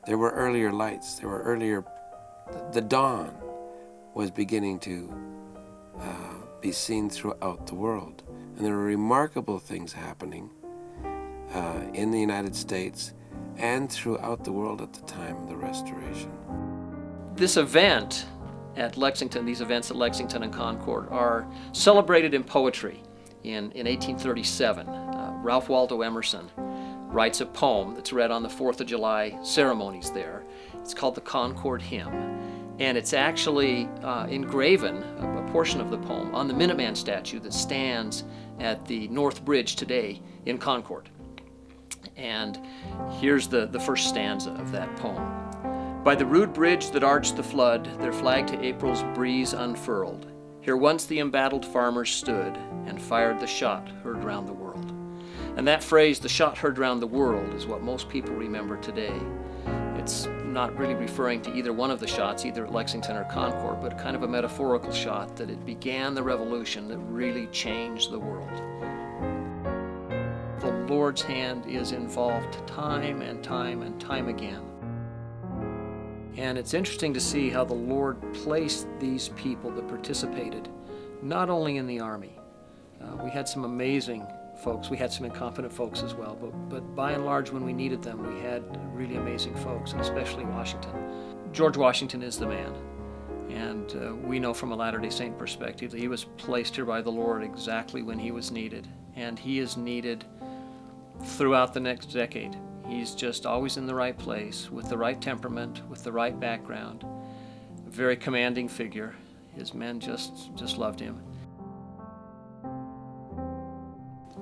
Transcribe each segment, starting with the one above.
There were earlier lights. There were earlier, the dawn was beginning to be seen throughout the world. And there were remarkable things happening in the United States and throughout the world at the time of the Restoration. This event at Lexington, these events at Lexington and Concord are celebrated in poetry. In 1837, Ralph Waldo Emerson writes a poem that's read on the 4th of July ceremonies there. It's called the Concord Hymn, and it's actually engraven, a portion of the poem, on the Minuteman statue that stands at the North Bridge today in Concord. And here's the first stanza of that poem. By the rude bridge that arched the flood, their flag to April's breeze unfurled. Here once the embattled farmers stood and fired the shot heard round the world. And that phrase, the shot heard round the world, is what most people remember today. It's not really referring to either one of the shots, either at Lexington or Concord, but kind of a metaphorical shot that it began the revolution that really changed the world. The Lord's hand is involved time and time and time again. And it's interesting to see how the Lord placed these people that participated, not only in the Army. We had some amazing folks. We had some incompetent folks as well, but by and large, when we needed them, we had really amazing folks, and especially Washington. George Washington is the man, and we know from a Latter-day Saint perspective that he was placed here by the Lord exactly when he was needed, and he is needed throughout the next decade. He's just always in the right place, with the right temperament, with the right background, a very commanding figure. His men just loved him.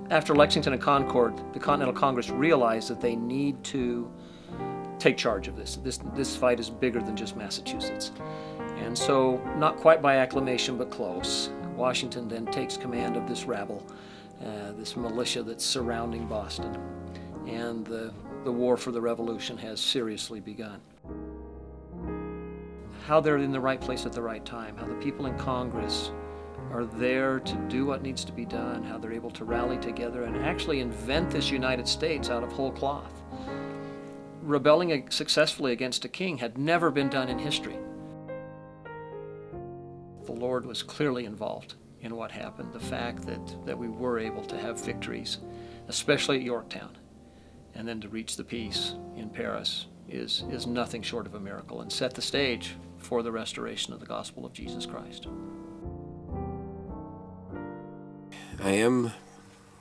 After Lexington and Concord, the Continental Congress realized that they need to take charge of this. This fight is bigger than just Massachusetts. And so, not quite by acclamation, but close, Washington then takes command of this rabble, this militia that's surrounding Boston. And the war for the Revolution has seriously begun. How they're in the right place at the right time, how the people in Congress are there to do what needs to be done, how they're able to rally together and actually invent this United States out of whole cloth. Rebelling successfully against a king had never been done in history. The Lord was clearly involved in what happened, the fact that we were able to have victories, especially at Yorktown, and then to reach the peace in Paris is nothing short of a miracle, and set the stage for the restoration of the gospel of Jesus Christ. I am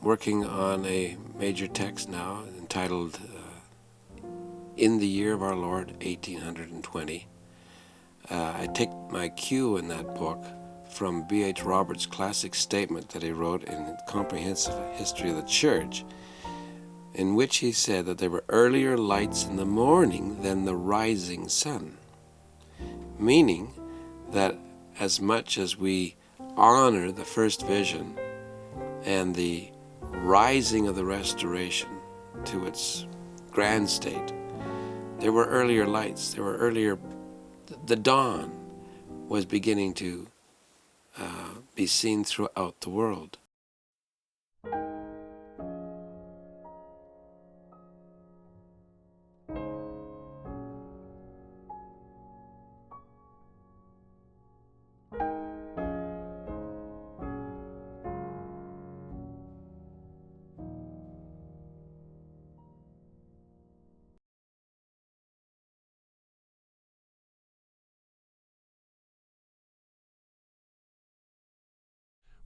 working on a major text now entitled In the Year of Our Lord, 1820. I take my cue in that book from B.H. Roberts' classic statement that he wrote in Comprehensive History of the Church, in which he said that there were earlier lights in the morning than the rising sun, meaning that as much as we honor the first vision and the rising of the Restoration to its grand state, there were earlier lights. There were earlier, the dawn was beginning to be seen throughout the world.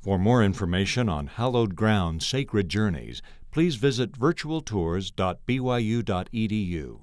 For more information on hallowed ground sacred journeys, please visit virtualtours.byu.edu.